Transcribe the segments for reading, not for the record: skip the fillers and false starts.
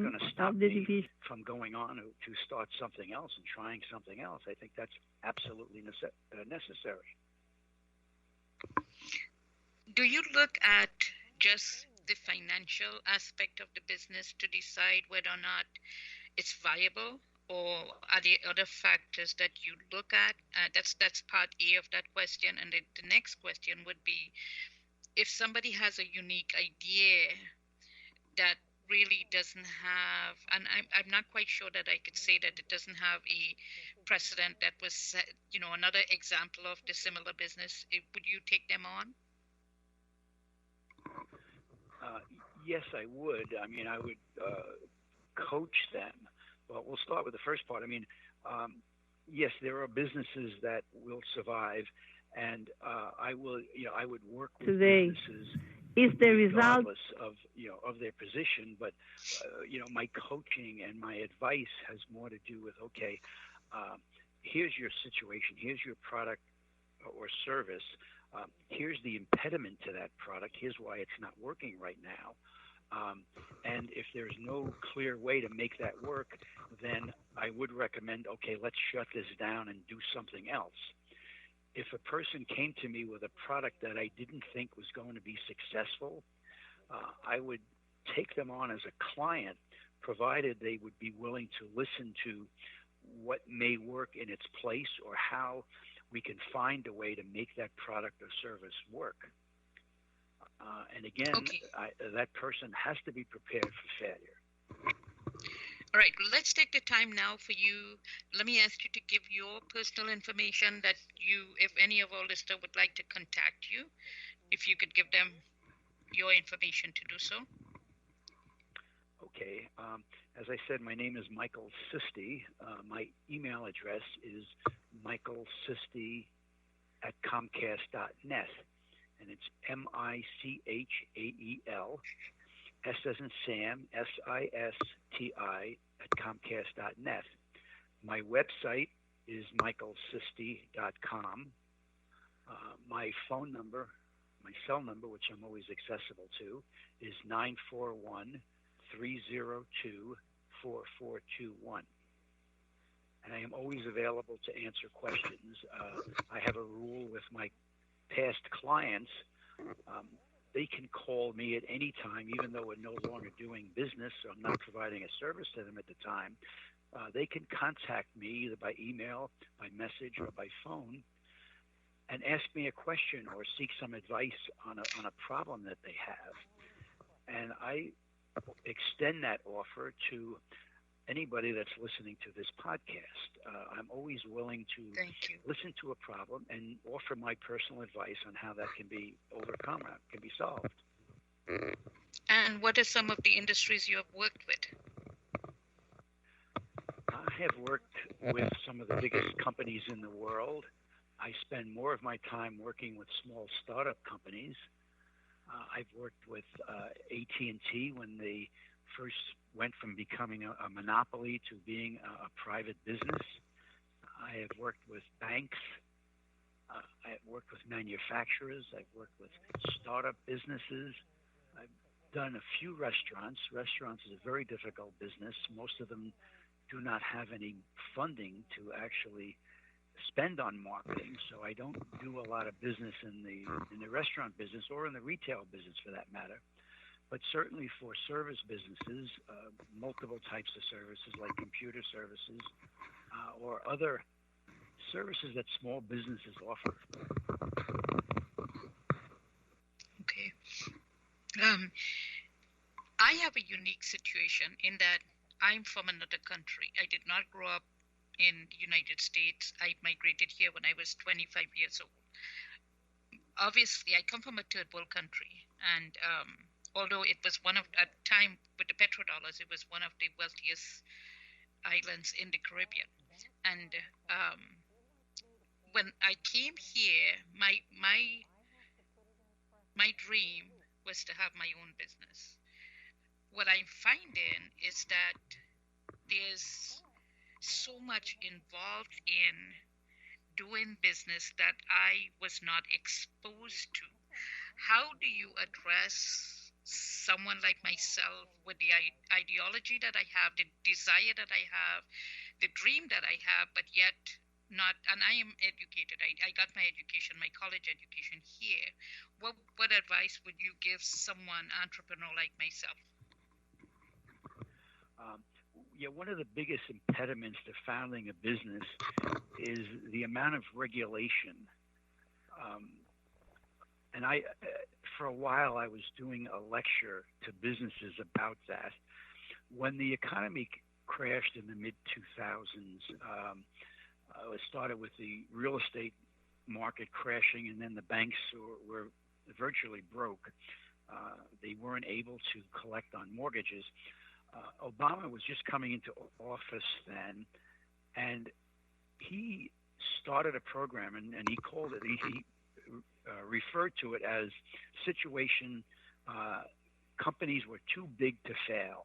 going to stop me from going on to start something else and trying something else. I think that's absolutely necessary. Do you look at just the financial aspect of the business to decide whether or not it's viable, or are there other factors that you look at? That's part A of that question. And the next question would be, if somebody has a unique idea that really doesn't have, and I'm not quite sure that I could say that it doesn't have a precedent that was set, another example of the similar business, would you take them on? Yes, I would. I mean, I would coach them. Well, we'll start with the first part. I mean, yes, there are businesses that will survive, and I would work with businesses is the result of their position. But my coaching and my advice has more to do with, okay, here's your situation, here's your product or service. Here's the impediment to that product. Here's why it's not working right now. And if there's no clear way to make that work, then I would recommend, okay, let's shut this down and do something else. If a person came to me with a product that I didn't think was going to be successful, I would take them on as a client, provided they would be willing to listen to what may work in its place or how we can find a way to make that product or service work. And again, okay. That person has to be prepared for failure. All right, let's take the time now for you. Let me ask you to give your personal information that if any of our listeners would like to contact you, if you could give them your information to do so. Okay. As I said, my name is Michael Sisti. My email address is michaelsisti@comcast.net. And it's MICHAEL, S as in Sam, SISTI @comcast.net. My website is michaelsisti.com. My phone number, my cell number, which I'm always accessible to, is 941-302-4421. And I am always available to answer questions. I have a rule with my past clients. They can call me at any time, even though we're no longer doing business or I'm not providing a service to them at the time. They can contact me either by email, by message, or by phone and ask me a question or seek some advice on a problem that they have. And I extend that offer to anybody that's listening to this podcast. I'm always willing to listen to a problem and offer my personal advice on how that can be overcome, can be solved. And what are some of the industries you have worked with? I have worked with some of the biggest companies in the world. I spend more of my time working with small startup companies. I've worked with AT&T when they first went from becoming a monopoly to being a private business. I have worked with banks. I have worked with manufacturers. I've worked with startup businesses. I've done a few restaurants. Restaurants is a very difficult business. Most of them do not have any funding to actually spend on marketing, so I don't do a lot of business in the restaurant business or in the retail business for that matter. But certainly for service businesses, multiple types of services like computer services or other services that small businesses offer. Okay. I have a unique situation in that I'm from another country. I did not grow up in the United States. I migrated here when I was 25 years old. Obviously, I come from a third world country, and although it was at the time with the petrodollars, it was one of the wealthiest islands in the Caribbean. And when I came here, my dream was to have my own business. What I'm finding is that there's so much involved in doing business that I was not exposed to. How do you address someone like myself with the ideology that I have, the desire that I have, the dream that I have, but yet not, and I am educated. I got my education, my college education here. What advice would you give someone entrepreneur like myself? Yeah, one of the biggest impediments to founding a business is the amount of regulation. Um, and for a while, I was doing a lecture to businesses about that. When the economy crashed in the mid 2000s, it started with the real estate market crashing, and then the banks were virtually broke. They weren't able to collect on mortgages. Obama was just coming into office then, and he started a program, and he called it, he referred to it as situation companies were too big to fail.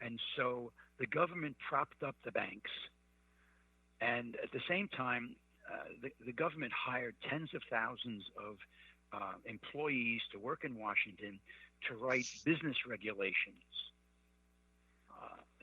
And so the government propped up the banks, and at the same time, the government hired tens of thousands of employees to work in Washington to write business regulations.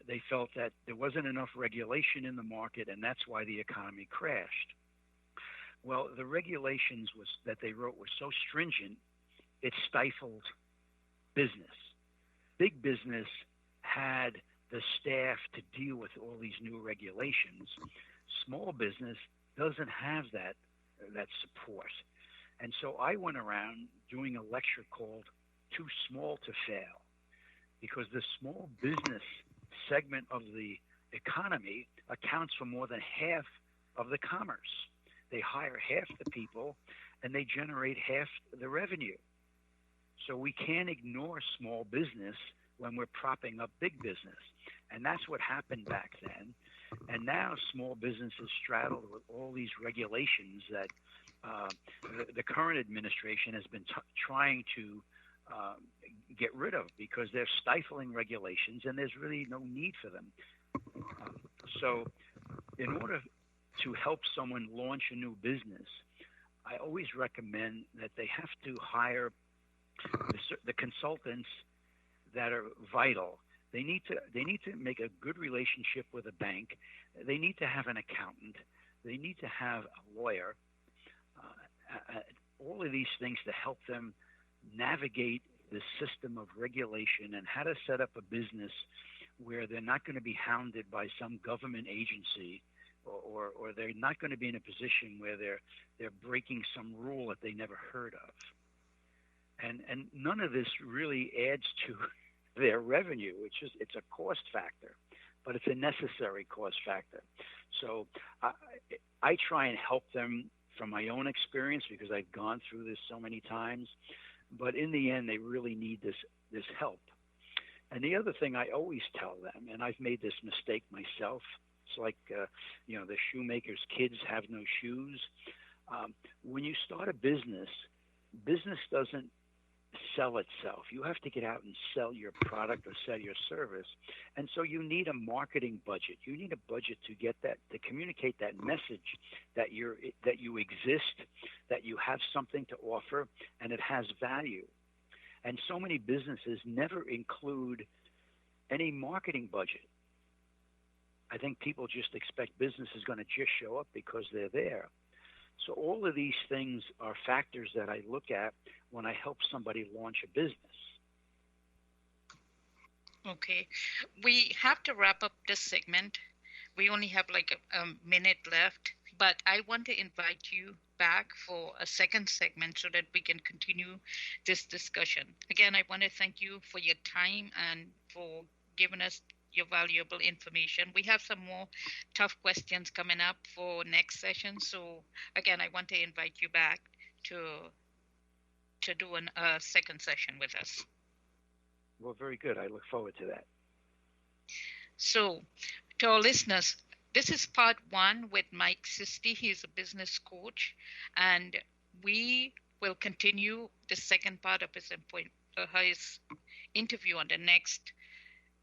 They felt that there wasn't enough regulation in the market, and that's why the economy crashed. Well, the regulations that they wrote were so stringent, it stifled business. Big business had the staff to deal with all these new regulations. Small business doesn't have that support. And so I went around doing a lecture called Too Small to Fail, because the small business segment of the economy accounts for more than half of the commerce. They hire half the people and they generate half the revenue. So we can't ignore small business when we're propping up big business. And that's what happened back then. And now small business is straddled with all these regulations that the current administration has been trying to get rid of, because they're stifling regulations and there's really no need for them. So in order to help someone launch a new business, I always recommend that they have to hire the consultants that are vital. They need to make a good relationship with a bank. They need to have an accountant. They need to have a lawyer. All of these things to help them navigate the system of regulation and how to set up a business where they're not going to be hounded by some government agency, or they're not going to be in a position where they're breaking some rule that they never heard of. And none of this really adds to their revenue. It's a cost factor, but it's a necessary cost factor. So I try and help them from my own experience, because I've gone through this so many times. But in the end, they really need this help. And the other thing I always tell them, and I've made this mistake myself, it's like the shoemaker's kids have no shoes. When you start a business doesn't sell itself. You have to get out and sell your product or sell your service. And so you need a marketing budget. You need a budget to communicate that message that you exist, that you have something to offer, and it has value. And so many businesses never include any marketing budget. I think people just expect business is going to just show up because they're there. So all of these things are factors that I look at when I help somebody launch a business. Okay. We have to wrap up this segment. We only have like a minute left, but I want to invite you back for a second segment so that we can continue this discussion. Again, I want to thank you for your time and for giving us your valuable information. We have some more tough questions coming up for next session. So again, I want to invite you back to do a second session with us. Well, very good. I look forward to that. So to our listeners, this is part 1 with Mike Sisti. He's a business coach, and we will continue the second part of his interview on the next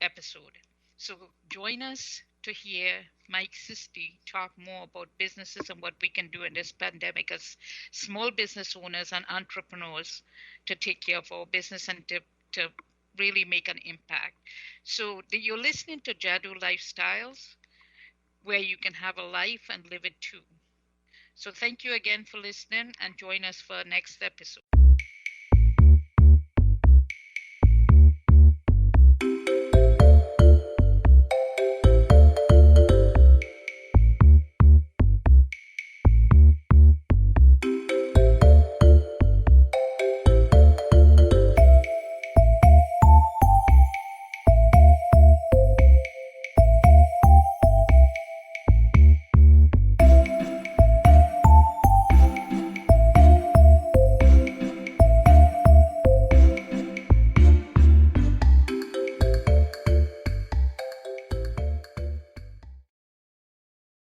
episode. So join us to hear Mike Sisti talk more about businesses and what we can do in this pandemic as small business owners and entrepreneurs to take care of our business and to to really make an impact. So you're listening to Jadu Lifestyles, where you can have a life and live it too. So thank you again for listening, and join us for our next episode.